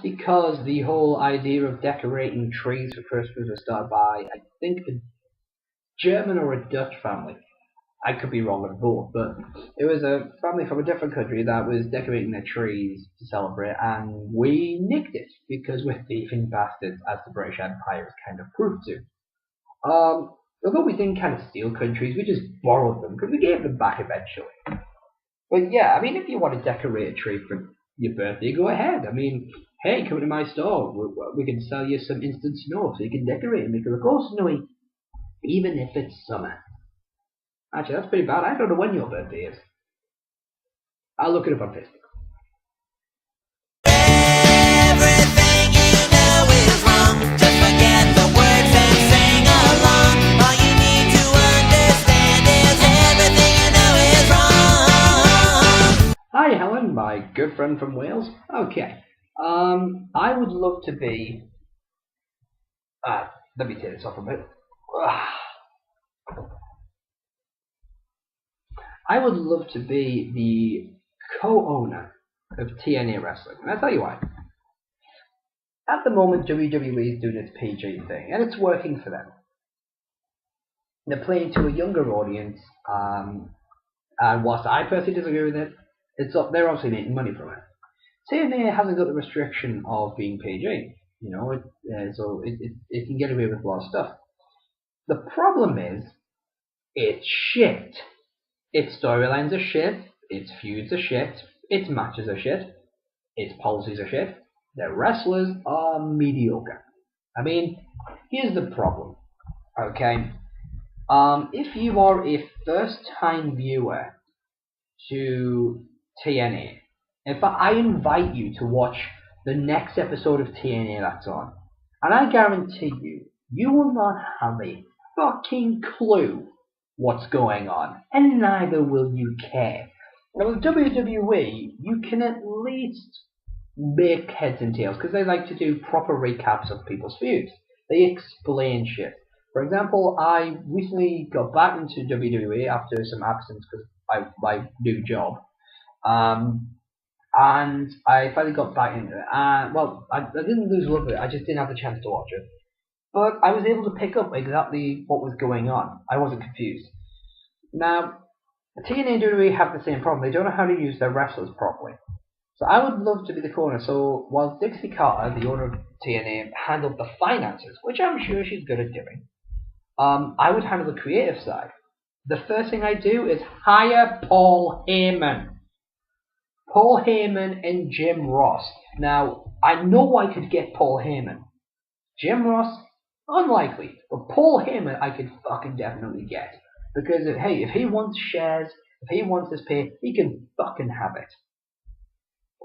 because the whole idea of decorating trees for Christmas was started by, I think, a German or a Dutch family. I could be wrong with both, but it was a family from a different country that was decorating their trees to celebrate, and we nicked it because we're thieving bastards, as the British Empire is kind of proved to. Although we didn't kind of steal countries, we just borrowed them because we gave them back eventually. But yeah, I mean, if you want to decorate a tree for your birthday, go ahead. I mean, hey, come to my store. We can sell you some instant snow so you can decorate and make it look all snowy, even if it's summer. Actually, that's pretty bad. I don't know when your birthday is. I'll look it up on Facebook. Everything you know is wrong. Just forget the words and sing along. All you need to understand is everything you know is wrong. Hi, Helen, my good friend from Wales. Okay. I would love to be. Let me take this off a bit. I would love to be the co-owner of TNA Wrestling, and I'll tell you why. At the moment, WWE is doing its PG thing, and it's working for them. They're playing to a younger audience, and whilst I personally disagree with it, they're obviously making money from it. TNA hasn't got the restriction of being PG, you know, so it can get away with a lot of stuff. The problem is, it's shit. Its storylines are shit, its feuds are shit, its matches are shit, its policies are shit, the wrestlers are mediocre. I mean, here's the problem, okay? If you are a first-time viewer to TNA, in fact, I invite you to watch the next episode of TNA that's on, and I guarantee you, you will not have a fucking clue what's going on, and neither will you care. Now with WWE, you can at least make heads and tails, because they like to do proper recaps of people's feuds. They explain shit. For example, I recently got back into WWE after some absence because of my new job. And I finally got back into it. Well, I didn't lose love of it, I just didn't have the chance to watch it. But I was able to pick up exactly what was going on. I wasn't confused. Now, TNA and WWE have the same problem. They don't know how to use their wrestlers properly. So I would love to be the corner. So while Dixie Carter, the owner of TNA, handled the finances, which I'm sure she's good at doing, I would handle the creative side. The first thing I do is hire Paul Heyman. Paul Heyman and Jim Ross. Now, I know I could get Paul Heyman. Jim Ross, unlikely, but Paul Heyman I could fucking definitely get. Because, if he wants shares, if he wants his pay, he can fucking have it.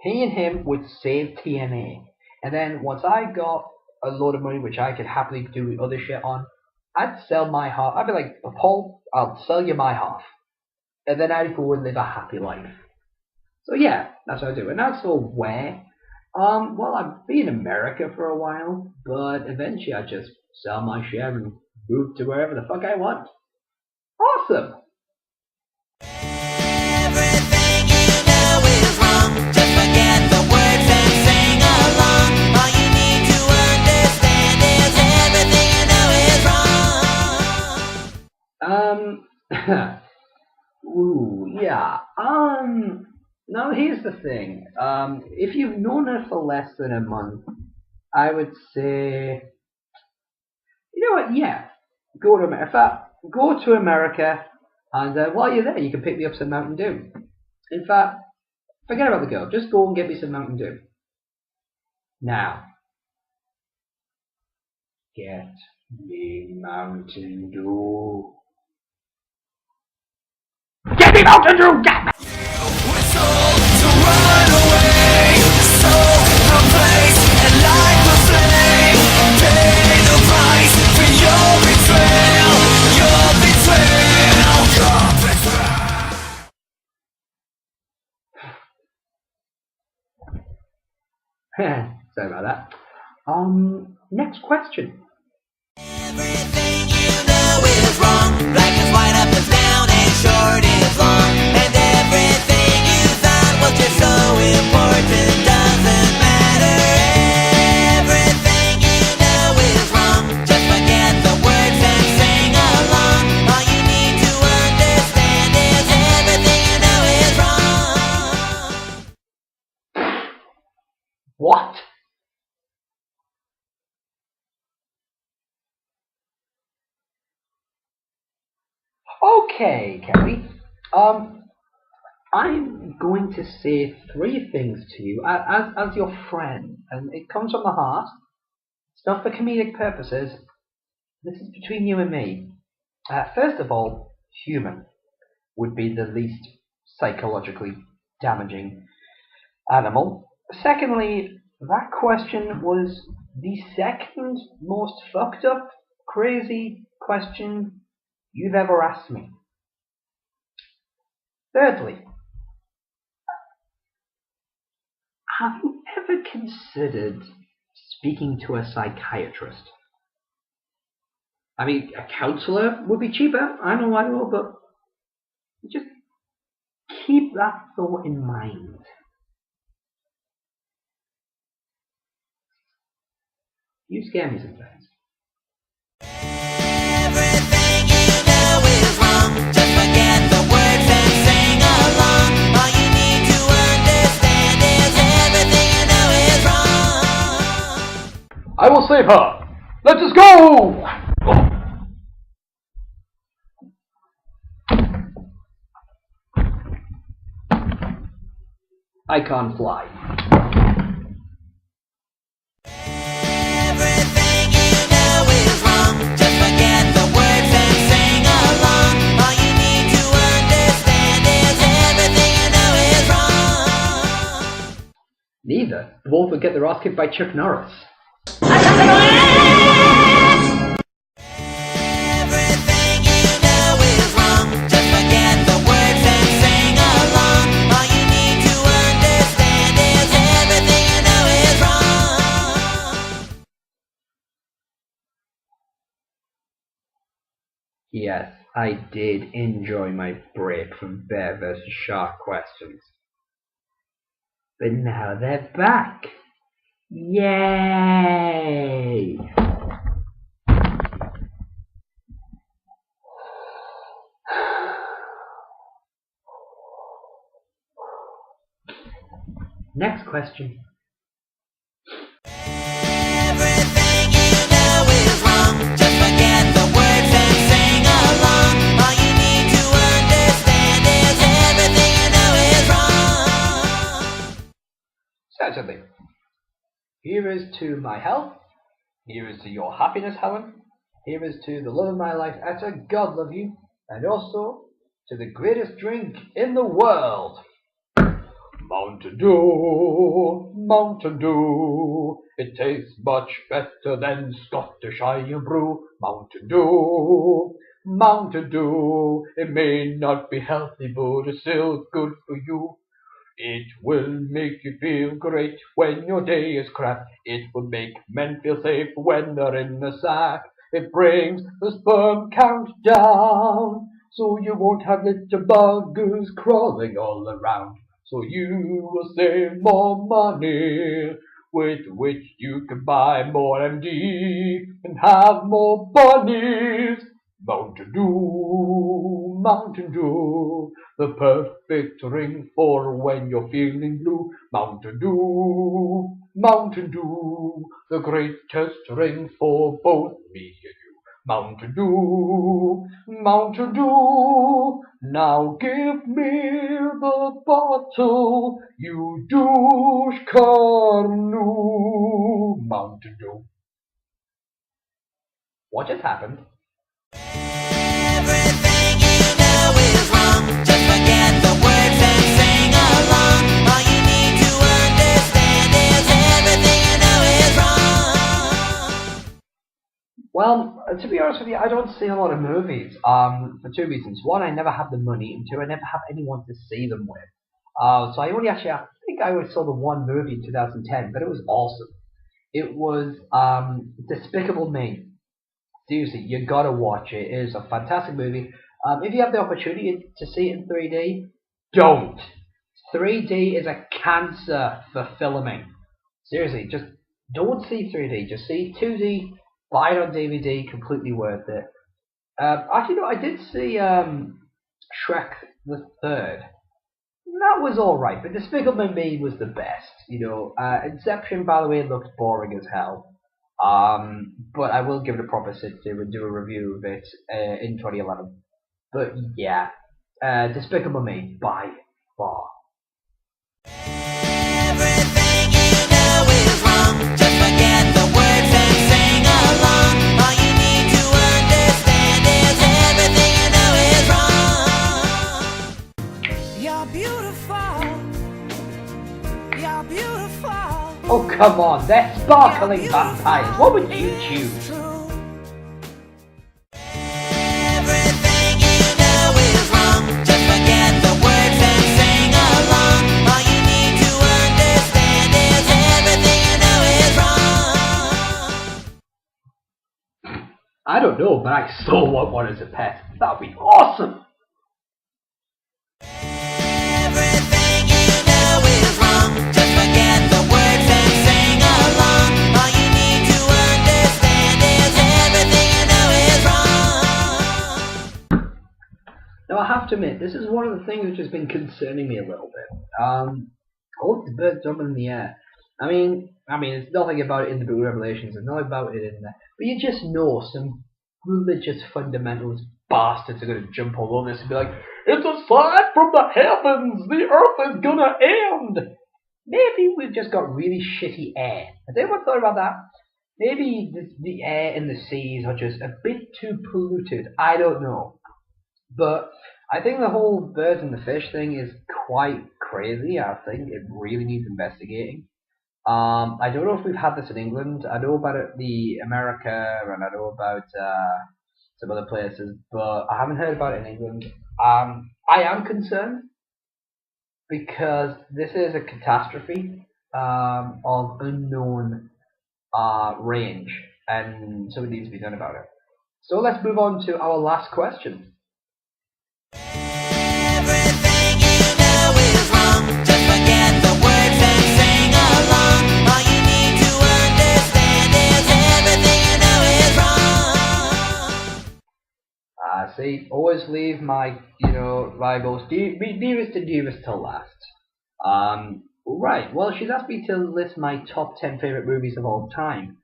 He and him would save TNA. And then, once I got a load of money, which I could happily do other shit on, I'd sell my half. I'd be like, Paul, I'll sell you my half. And then I'd go and live a happy life. So yeah, that's what I do. And as for where, well, I've been in America for a while, but eventually I just sell my share and move to wherever the fuck I want. Awesome! Everything you know is wrong. Just forget the words and sing along. All you need to understand is everything you know is wrong. Ooh, yeah. Now here's the thing. If you've known her for less than a month, I would say, you know what? Yeah, go to America. Go to America, and while you're there, you can pick me up some Mountain Dew. In fact, forget about the girl. Just go and get me some Mountain Dew. Now, get me Mountain Dew. Get me Mountain Dew! Get me! Sorry about that. Next question. Everything you know is wrong. Black is white, up is down, and short is long. And everything you thought was just so important doesn't matter Okay, Kelly. I'm going to say three things to you as your friend, and it comes from the heart. It's not for comedic purposes. This is between you and me. First of all, human would be the least psychologically damaging animal. Secondly, that question was the second most fucked up, crazy question you've ever asked me. Thirdly, have you ever considered speaking to a psychiatrist? I mean, a counselor would be cheaper, I know, but just keep that thought in mind. You scare me sometimes. Everything you know is wrong. Just forget the words and sing along. All you need to understand is everything you know is wrong. I will save her! Let us go! I can't fly. Everything you know is wrong. Just forget the words and sing along. All you need to understand is everything you know is wrong. Neither. Both would get their ass kicked by Chuck Norris. Everything you know is wrong. Just forget the words and sing along. All you need to understand is everything you know is wrong. Yes, I did enjoy my break from bear versus shark questions. But now they're back. Yay! Next question. Everything you know is wrong. Just forget the words and sing along. All you need to understand is everything you know is wrong. Certainly. Here is to my health. Here is to your happiness, Helen. Here is to the love of my life, Etta. God love you. And also to the greatest drink in the world. Mountain Dew, Mountain Dew. It tastes much better than Scottish Iron Brew. Mountain Dew, Mountain Dew. It may not be healthy, but it's still good for you. It will make you feel great when your day is crap. It will make men feel safe when they're in the sack. It brings the sperm count down, so you won't have little buggers crawling all around. So you will save more money, with which you can buy more MD and have more bunnies. Mountain Dew, Mountain Dew, the perfect drink for when you're feeling blue. Mountain Dew, Mountain Dew, the greatest drink for both me and you. Mountain Dew, Mountain Dew, now give me the bottle, you douche carnu. Mountain Dew. What just happened? Everything you know is wrong. Just forget the words and sing along. All you need to understand is everything you know is wrong. Well, to be honest with you, I don't see a lot of movies. For two reasons. One, I never have the money, and two, I never have anyone to see them with. So I only actually, I think I only saw the one movie in 2010, but it was awesome. It was Despicable Me. Seriously, you gotta watch it. It is a fantastic movie. If you have the opportunity to see it in 3D, don't. 3D is a cancer for filming. Seriously, just don't see 3D. Just see 2D. Buy it on DVD. Completely worth it. Actually, no, I did see Shrek the Third. That was alright, but Despicable Me was the best. Inception, by the way, looked boring as hell. But I will give it a proper sit through and do a review of it in 2011. But yeah, Despicable Me by far. Everything you know is wrong. Just forget the words and sing along. All you need to understand is everything you know is wrong. You're beautiful. You're beautiful. Oh come on, they're sparkling vampires. What would you choose? Everything you know is wrong. Just forget the words and sing along. All you need to understand is everything you know is wrong. I don't know, but I so want one as a pet. That'd be awesome. Everything you know is wrong. Just forget the words and sing along. All you need to understand is everything you know is wrong. Now I have to admit, this is one of the things which has been concerning me a little bit. All the birds jumping in the air. I mean, there's nothing about it in the Book of Revelations. There's nothing about it in there. But you just know some religious fundamentalist bastards are going to jump all over this and be like, "It's a sign from the heavens. The earth is gonna end." Maybe we've just got really shitty air. Has anyone thought about that? Maybe the air in the seas are just a bit too polluted. I don't know. But I think the whole birds and the fish thing is quite crazy. I think it really needs investigating. I don't know if we've had this in England. I know about it, the America, and I know about some other places, but I haven't heard about it in England. I am concerned because this is a catastrophe of unknown range, and something needs to be done about it. So let's move on to our last question. Everything you know is wrong. Just forget the words and sing along. All you need to understand is everything you know is wrong. See, always leave my, my most dearest and dearest till last. Right, well, she's asked me to list my top 10 favourite movies of all time.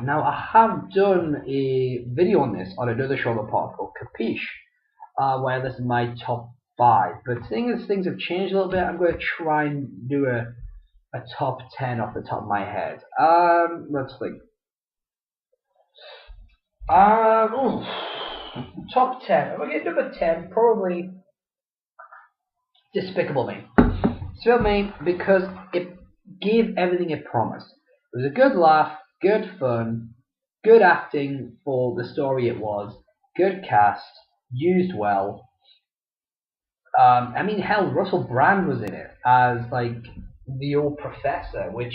Now, I have done a video on this on another show on the pod called Capiche, where I listed my top 5. But seeing as things have changed a little bit, I'm going to try and do a top 10 off the top of my head. Let's think. Top 10. If I get number 10, probably Despicable Me. Despicable Me because it gave everything it promised. It was a good laugh, good fun, good acting for the story it was, good cast, used well. Hell, Russell Brand was in it as like the old professor, which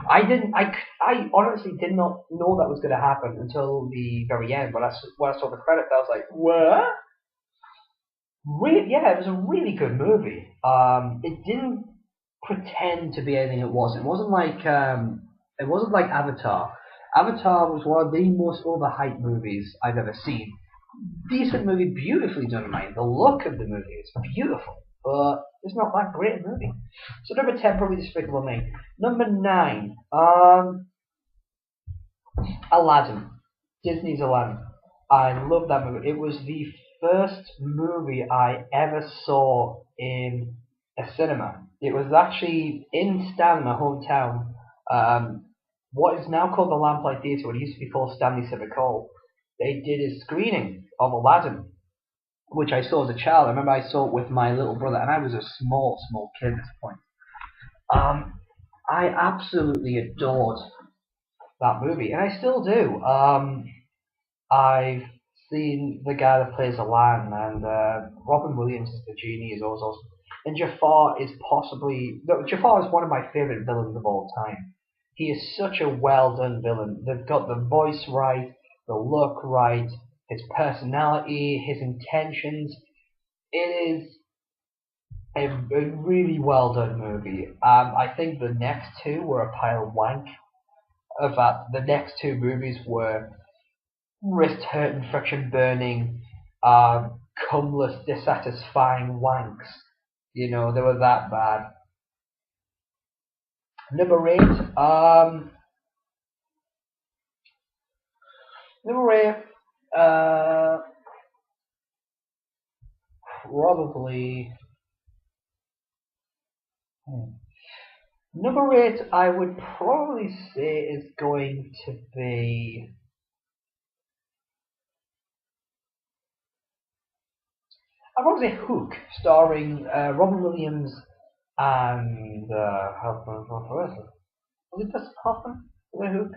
I honestly did not know that was going to happen until the very end. When I saw the credits, I was like, what? Yeah, it was a really good movie. It didn't pretend to be anything it wasn't. It wasn't like Avatar. Avatar was one of the most overhyped movies I've ever seen. Decent movie, beautifully done in mind. The look of the movie is beautiful, but it's not that great a movie. So number 10, probably Despicable Me. Number 9, Aladdin. Disney's Aladdin. I love that movie. It was the first movie I ever saw in a cinema. It was actually in Stan, my hometown. What is now called the Lamplight Theatre, what used to be called Stanley Civic Hall. They did a screening of Aladdin, which I saw as a child. I remember I saw it with my little brother, and I was a small kid at this point. I absolutely adored that movie, and I still do. I've seen the guy that plays Aladdin, and Robin Williams as the genie is always awesome. And Jafar is Jafar is one of my favourite villains of all time. He is such a well done villain. They've got the voice right, the look right, his personality, his intentions. It is a really well done movie. I think the next two were a pile of wank. In fact, the next two movies were wrist hurting, friction burning, cumless, dissatisfying wanks. They were that bad. Number 8, probably number 8. I would probably say is going to be. I'd probably say Hook, starring Robin Williams and Hoffman. Was it Dustin Hoffman? Was it Hook?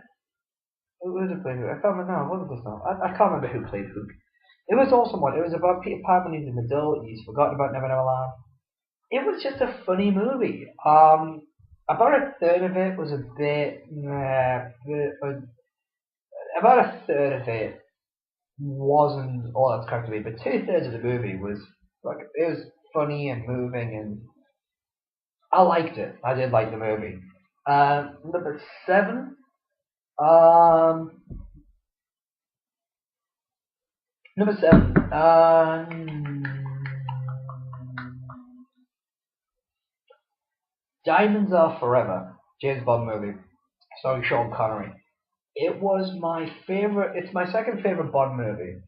Who did play Hook? I can't remember. No, it wasn't Dustin. I can't remember who played Hook. It was awesome one. It was about Peter Pan when he's an adult. He's forgotten about Never Never Land. It was just a funny movie. About a third of it was a bit. About a third of it wasn't all that's correct to be, but 2/3 of the movie was like it was funny and moving, and I liked it. I did like the movie. Number 7. Number 7. Diamonds Are Forever, James Bond movie, starring Sean Connery. It was my favorite. It's my second favorite Bond movie.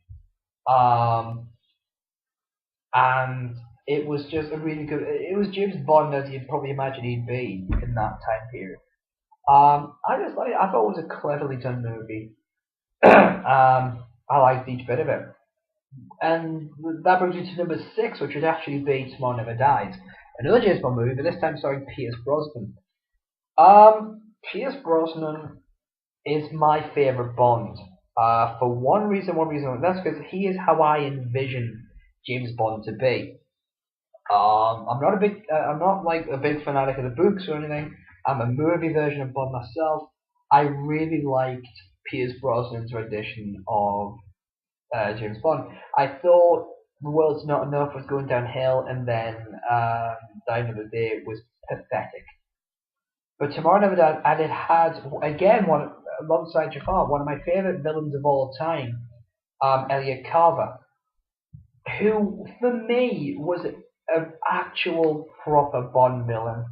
And it was just a really good. It was James Bond as you'd probably imagine he'd be in that time period. I thought it was a cleverly done movie. I liked each bit of it. And that brings me to number 6, which would actually be Tomorrow Never Dies. Another James Bond movie, but this time starring Pierce Brosnan. Pierce Brosnan is my favourite Bond. For one reason, that's because he is how I envision James Bond to be. I'm not like a big fanatic of the books or anything. I'm a movie version of Bond myself. I really liked Pierce Brosnan's rendition of James Bond. I thought The World's Not Enough was going downhill, and then Die Another Day was pathetic. But Tomorrow Never Dies, and it had again alongside Jafar, one of my favourite villains of all time, Elliot Carver, who for me was an actual proper Bond villain,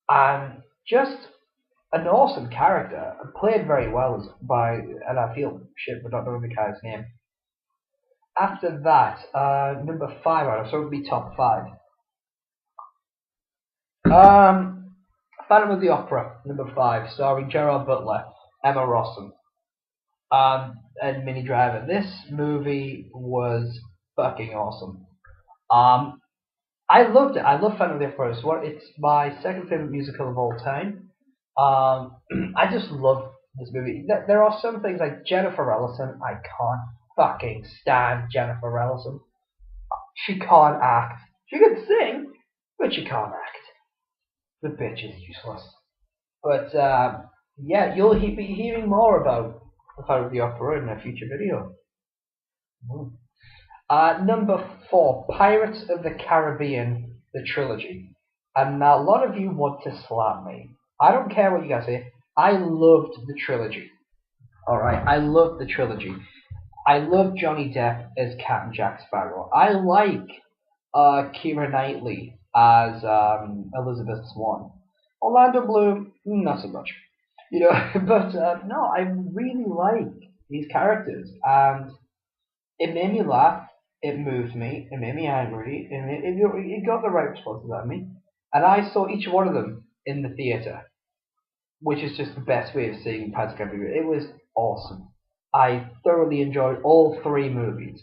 and just an awesome character, and played very well and I feel shit for not knowing the guy's name. After that, number 5, so it would be top 5. Phantom of the Opera, number 5, starring Gerard Butler, Emma Rossum, and Minnie Driver. This movie was fucking awesome. I loved it. I love Phantom of the Opera. It's my second favorite musical of all time. I just love this movie. There are some things like Jennifer Ellison. I can't fucking stand Jennifer Ellison. She can't act. She can sing, but she can't act. The bitch is useless. But yeah, you'll be hearing more about the Phantom of the Opera in a future video. Number 4, Pirates of the Caribbean, the trilogy. And a lot of you want to slap me. I don't care what you guys say. I loved the trilogy. Alright, I loved the trilogy. I love Johnny Depp as Captain Jack Sparrow. I like Keira Knightley as Elizabeth Swann. Orlando Bloom, not so much. You know, but no, I really like these characters, and it made me laugh. It moved me. It made me angry. It got the right responses out of me, and I saw each one of them in the theater, which is just the best way of seeing Pirates of the Caribbean. It was awesome. I thoroughly enjoyed all 3 movies.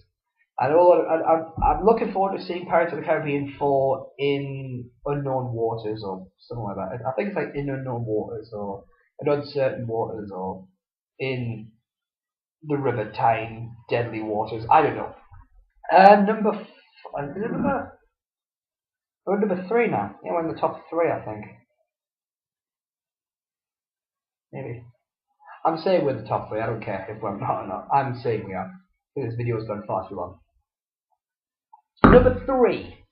And I'm looking forward to seeing Pirates of the Caribbean 4 in Unknown Waters or something like that. I think it's like in Unknown Waters or in Uncertain Waters or in the River Tyne Deadly Waters. I don't know. Number 3 now. Yeah, we're in the top 3, I think. Maybe. I'm saying we're in the top 3. I don't care if we're not or not. I'm saying we are. This video has gone far too long. Number 3.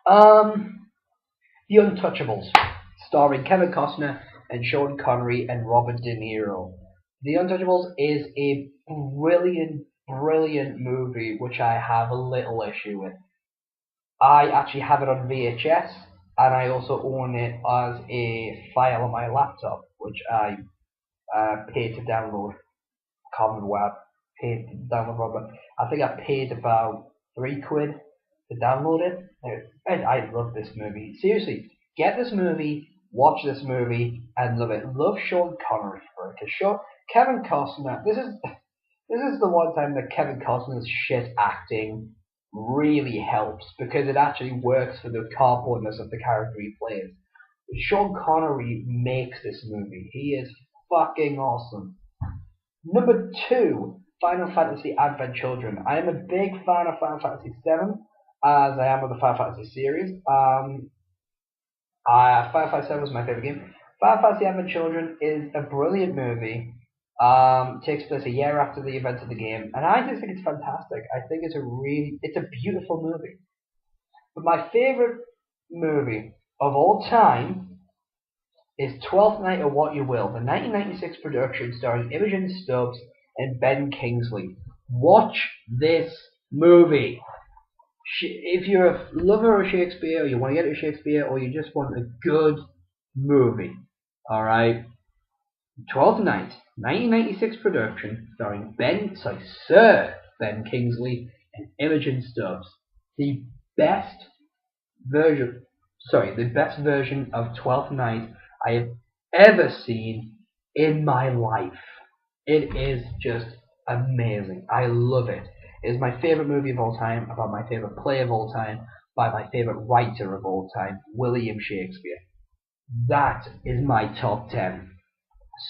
The Untouchables, starring Kevin Costner and Sean Connery and Robert De Niro. The Untouchables is a brilliant movie which I have a little issue with. I actually have it on VHS, and I also own it as a file on my laptop, which I paid to download. Common Web paid to download, but I think I paid about £3 to download it. And I love this movie. Seriously, get this movie, watch this movie, and love it. Love Sean Connery for it. Because Kevin Costner, this is the one time that Kevin Costner's shit acting really helps because it actually works for the cardboardness of the character he plays. Sean Connery makes this movie. He is fucking awesome. Number 2, Final Fantasy Advent Children. I am a big fan of Final Fantasy VII, as I am of the Final Fantasy series. Final Fantasy VII was my favorite game. Final Fantasy Advent Children is a brilliant movie. Takes place a year after the events of the game, and I just think it's fantastic. I think it's a beautiful movie. But my favorite movie of all time is 12th Night or What You Will, the 1996 production starring Imogen Stubbs and Ben Kingsley. Watch this movie. If you're a lover of Shakespeare, or you want to get into Shakespeare, or you just want a good movie, alright? 12th Night, 1996 production, starring Sir Ben Kingsley and Imogen Stubbs. The best version of 12th Night I have ever seen in my life. It is just amazing. I love it. It is my favorite movie of all time, about my favorite play of all time, by my favorite writer of all time, William Shakespeare. That is my top 10.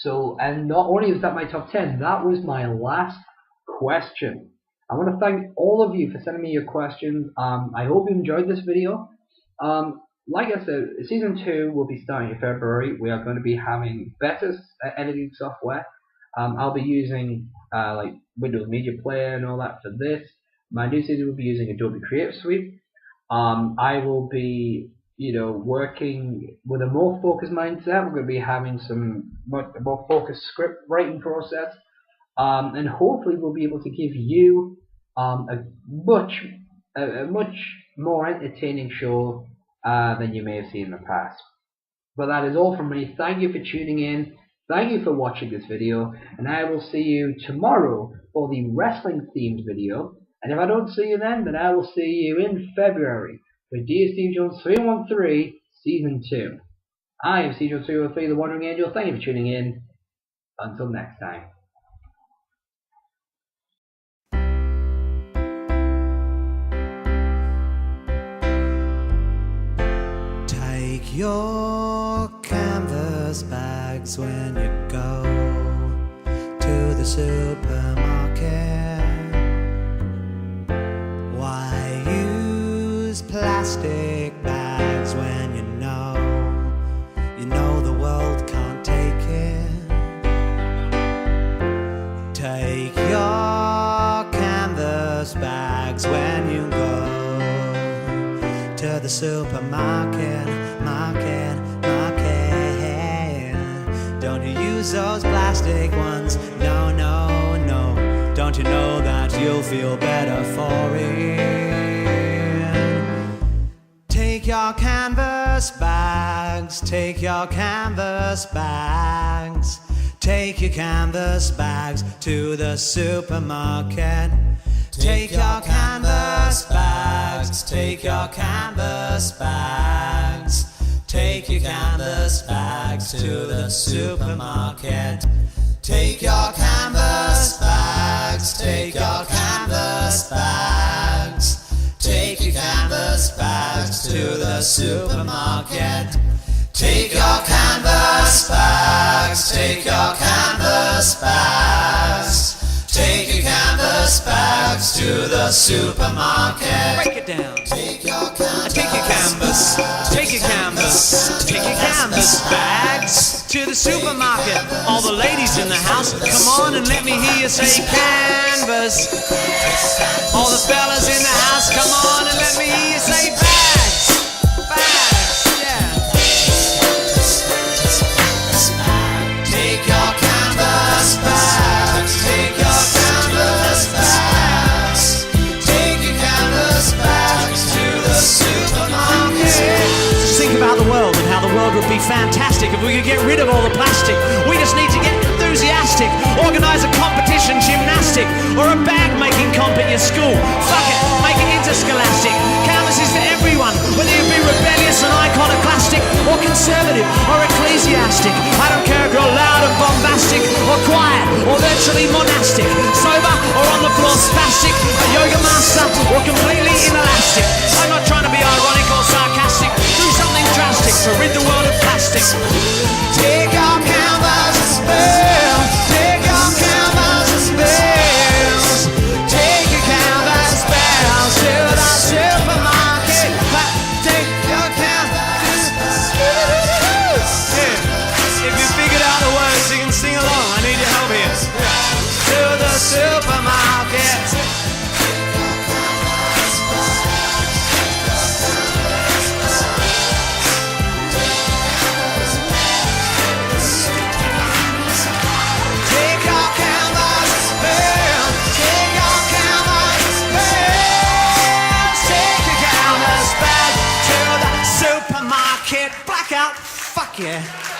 So, and not only is that my top 10, that was my last question. I want to thank all of you for sending me your questions. I hope you enjoyed this video. Like I said, season 2 will be starting in February. We are going to be having better editing software. I'll be using like Windows Media Player and all that for this. My new season will be using Adobe Creative Suite. I will be, working with a more focused mindset. We're going to be having a more focused script writing process, and hopefully we'll be able to give you a much more entertaining show than you may have seen in the past. But that is all from me. Thank you for tuning in. Thank you for watching this video, and I will see you tomorrow for the wrestling themed video. And if I don't see you then I will see you in February for Dear SteveJones313 Season 2. I am SteveJones313, the Wandering Angel. Thank you for tuning in. Until next time. Take your canvas bags when you go to the supermarket. Why use plastic bags when you know the world can't take it? Take your canvas bags when you go to the supermarket. Don't you use those plastic ones? No. Don't you know that you'll feel better for it? Take your canvas bags. Take your canvas bags. Take your canvas bags to the supermarket. Take your canvas bags. Take your canvas bags. Take your canvas bags to the supermarket. Take your canvas bags. Take your canvas bags. Take your canvas bags to the supermarket. Take your canvas bags. Take your canvas bags. Take your canvas bags to the supermarket. Break it down. Take your canvas. Take your canvas. Take your canvas. Take your canvas bags to the supermarket. All the ladies in the house, come on and let me hear you say canvas. All the fellas in the house, come on and let me hear you say bags. Bags, yeah. Take your canvas bags. Take your canvas bags. Take your canvas bags to the supermarket. Just think about the world and how the world would be fantastic if we could get rid of all the plastic. We just need to get enthusiastic. Organize a competition, gymnastic, or a bag making comp at your school. Fuck it, make it interscholastic. Canvases for everyone, whether you be rebellious and iconoclastic, or conservative, or ecclesiastic. I don't care if you're loud and bombastic, or quiet, or virtually monastic, sober or on the floor spastic, a yoga master or completely inelastic. I'm not trying to be ironic or sarcastic. Do something drastic to rid the world of plastic. Take your canvas and spell. Take your canvas and spells. Take your canvas and spells to the supermarket. Take your canvas and spells. Yeah. If you figured out the words, you can sing along. I need your help here. To the supermarket. Blackout, fuck yeah.